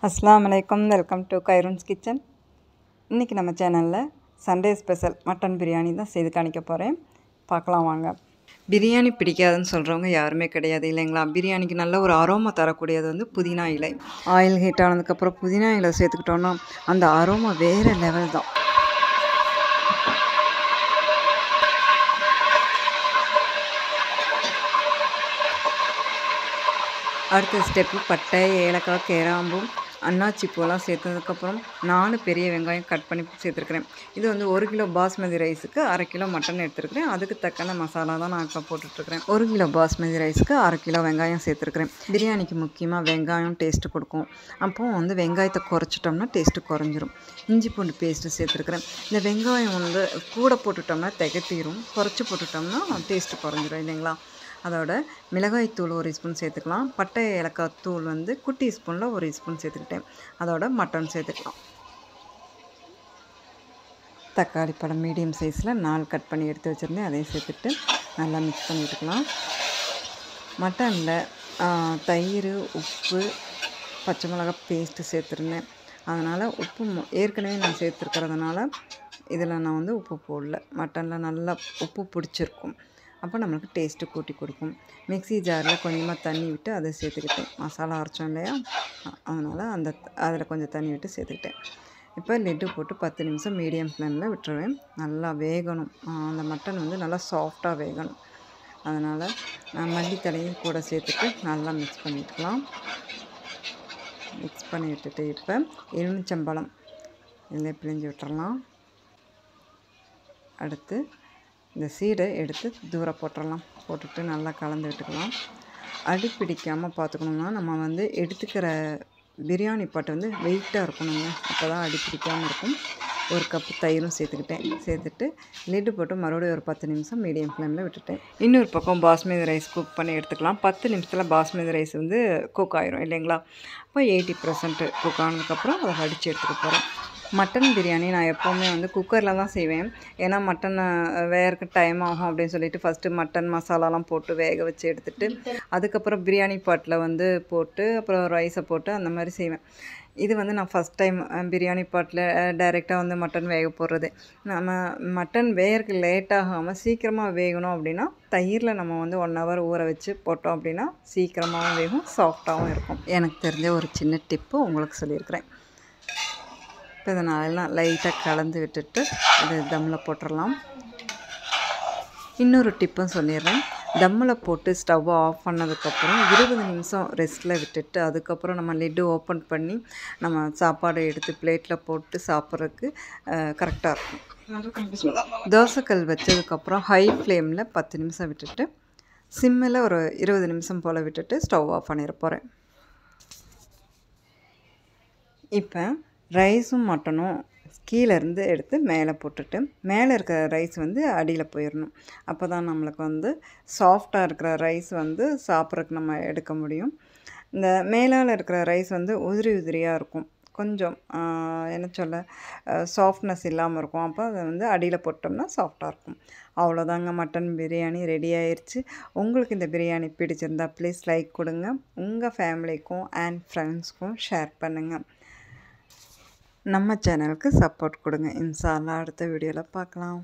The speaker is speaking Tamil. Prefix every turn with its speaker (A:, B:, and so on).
A: அஸ்ஸலாமு அலைக்கும். Welcome to Khairun's kitchen. இன்றைக்கி நம்ம சேனலில் சண்டே ஸ்பெஷல் மட்டன் பிரியாணி தான் செய்து காணிக்க போகிறேன். பார்க்கலாம் வாங்க. பிரியாணி பிடிக்காதுன்னு சொல்கிறவங்க யாருமே கிடையாது இல்லைங்களா. பிரியாணிக்கு நல்ல ஒரு அரோமா தரக்கூடியது வந்து புதினா இலை. ஆயில் ஹீட் ஆனதுக்கப்புறம் புதினா இலை சேர்த்துக்கிட்டோன்னா அந்த அரோமா வேறு லெவல் தான். அடுத்த ஸ்டெப்பு பட்டை, ஏலக்காய், கிராம்பு, அன்னாச்சி பூலாம் சேர்த்ததுக்கப்புறம் 4 பெரிய வெங்காயம் கட் பண்ணி சேர்த்துருக்குறேன். இது வந்து 1 கிலோ பாஸ்மதி ரைஸுக்கு 1/2 கிலோ மட்டன் எடுத்துருக்கிறேன். அதுக்கு தக்கன மசாலா தான் நான் இப்போ போட்டுட்ருக்கிறேன். 1 கிலோ பாஸ்மதி ரைஸுக்கு 1/2 கிலோ வெங்காயம் சேர்த்துருக்குறேன். பிரியாணிக்கு முக்கியமாக வெங்காயம் டேஸ்ட்டு கொடுக்கும். அப்போது வந்து வெங்காயத்தை குறைச்சிட்டோம்னா டேஸ்ட்டு குறைஞ்சிரும். இஞ்சி பூண்டு பேஸ்ட்டு சேர்த்துருக்குறேன். இந்த வெங்காயம் வந்து கூட போட்டுட்டோம்னா திகட்டிடும், குறைச்சி போட்டுட்டோம்னா டேஸ்ட்டு குறைஞ்சிரும் இல்லைங்களா. அதோட மிளகாய் தூள் 1 ஸ்பூன் சேர்த்துக்கலாம். பட்டை ஏலக்காய் தூள் வந்து குட்டி ஸ்பூனில் 1 ஸ்பூன் சேர்த்துக்கிட்டேன். அதோட மட்டன் சேர்த்துக்கலாம். தக்காளி பழம் மீடியம் சைஸில் 4 கட் பண்ணி எடுத்து வச்சுருந்தேன். அதையும் சேர்த்துட்டு நல்லா மிக்ஸ் பண்ணிட்டுக்கலாம். மட்டனில் தயிர், உப்பு, பச்சை மிளகாய் பேஸ்ட்டு சேர்த்துருந்தேன். அதனால் உப்பு ஏற்கனவே நான் சேர்த்துருக்கிறதுனால இதில் நான் வந்து உப்பு போடல. மட்டனில் நல்லா உப்பு பிடிச்சிருக்கும். அப்போ நம்மளுக்கு டேஸ்ட்டு கூட்டி கொடுக்கும். மிக்ஸி ஜாரில் கொஞ்சமாக தண்ணி விட்டு அதை சேர்த்துக்கிட்டேன். மசாலா அரைச்சோம் இல்லையா, அதனால் அதில் கொஞ்சம் தண்ணி விட்டு சேர்த்துக்கிட்டேன். இப்போ லிட்டு போட்டு 10 நிமிஷம் மீடியம் ஃப்ளேமில் விட்டுருவேன். நல்லா வேகணும். அந்த மட்டன் வந்து நல்லா சாஃப்டாக வேகணும். அதனால் மல்லித்தலையும் கூட சேர்த்துட்டு நல்லா மிக்ஸ் பண்ணிட்டுக்கலாம். மிக்ஸ் பண்ணி விட்டுட்டு இப்போ எலுமிச்சம்பழம் இதில் பிழிஞ்சு விட்டுறலாம். அடுத்து இந்த சீடை எடுத்து தூரம் போட்டுடலாம். போட்டுட்டு நல்லா கலந்து விட்டுக்கலாம். அடி பிடிக்காமல் பார்த்துக்கணுன்னா நம்ம வந்து எடுத்துக்கிற பிரியாணி பாட்டு வந்து வெயிட்டாக இருக்கணுங்க. அப்போ தான் அடி பிடிக்காமல் இருக்கும். 1 கப்பு தயிரும் சேர்த்துட்டு லிட்டு போட்டு மறுபடியும் ஒரு 10 நிமிஷம் மீடியம் ஃப்ளேமில் விட்டுட்டேன். இன்னொரு பக்கம் பாஸ்மதி ரைஸ் குக் பண்ணி எடுத்துக்கலாம். 10 நிமிஷத்தில் பாஸ்மதி ரைஸ் வந்து குக் ஆயிரும் இல்லைங்களா. அப்போ 80% குக் ஆனதுக்கப்புறம் அதை வடித்து எடுத்துக்க போகிறேன். மட்டன் பிரியாணி நான் எப்போவுமே வந்து குக்கரில் தான் செய்வேன். ஏன்னா மட்டன் வேகிறக்கு டைம் ஆகும் அப்படின்னு சொல்லிட்டு ஃபஸ்ட்டு மட்டன் மசாலாலாம் போட்டு வேக வச்சு எடுத்துகிட்டு அதுக்கப்புறம் பிரியாணி பாட்டில் வந்து போட்டு அப்புறம் ரைஸை போட்டு அந்த மாதிரி செய்வேன். இது வந்து நான் ஃபஸ்ட் டைம் பிரியாணி பாட்டில் டைரெக்டாக வந்து மட்டன் வேக போடுறது. நம்ம மட்டன் வேகிறக்கு லேட்டாகாமல் சீக்கிரமாக வேகணும் அப்படின்னா தயிரில் நம்ம வந்து 1 ஹவர் ஊற வச்சு போட்டோம் அப்படின்னா சீக்கிரமாகவும் வேகும், சாஃப்டாகவும் இருக்கும். எனக்கு தெரிஞ்ச ஒரு சின்ன டிப்பு உங்களுக்கு சொல்லியிருக்கிறேன். இப்போ இதை நான் லைட்டாக கலந்து விட்டுட்டு இது தம்மில் போட்டுடலாம். இன்னொரு டிப்பும் சொல்லிடுறேன். தம்மில் போட்டு ஸ்டவ்வை ஆஃப் பண்ணதுக்கப்புறம் 20 நிமிஷம் ரெஸ்ட்டில் விட்டுட்டு அதுக்கப்புறம் நம்ம லிட்டு ஓப்பன் பண்ணி நம்ம சாப்பாடை எடுத்து பிளேட்டில் போட்டு சாப்பிட்றதுக்கு கரெக்டாக இருக்கும். தோசைக்கல் வச்சதுக்கப்புறம் ஹை ஃப்ளேமில் 10 நிமிஷம் விட்டுட்டு சிம்மில் ஒரு 20 நிமிஷம் போல் விட்டுட்டு ஸ்டவ் ஆஃப் பண்ணிட போகிறேன். இப்போ ரைஸும் மட்டனும் கீழேருந்து எடுத்து மேலே போட்டுட்டு மேலே இருக்கிற ரைஸ் வந்து அடியில் போயிடணும். அப்போ தான் நம்மளுக்கு வந்து சாஃப்டாக இருக்கிற ரைஸ் வந்து சாப்பிட்றதுக்கு நம்ம எடுக்க முடியும். இந்த மேலால் இருக்கிற ரைஸ் வந்து உதிரியாக இருக்கும். கொஞ்சம் என்ன சொல்ல சாஃப்ட்னஸ் இல்லாமல் இருக்கும். அப்போ அதை வந்து அடியில் போட்டோம்னா சாஃப்டாக இருக்கும். அவ்வளோதாங்க, மட்டன் பிரியாணி ரெடி ஆயிடுச்சு. உங்களுக்கு இந்த பிரியாணி பிடிச்சிருந்தா ப்ளீஸ் லைக் கொடுங்க. உங்கள் ஃபேமிலிக்கும் அண்ட் ஃப்ரெண்ட்ஸ்க்கும் ஷேர் பண்ணுங்கள். நம்ம சேனலுக்கு சப்போர்ட் கொடுங்க. இன்ஷா அல்லாஹ் அடுத்த வீடியோவில் பார்க்கலாம்.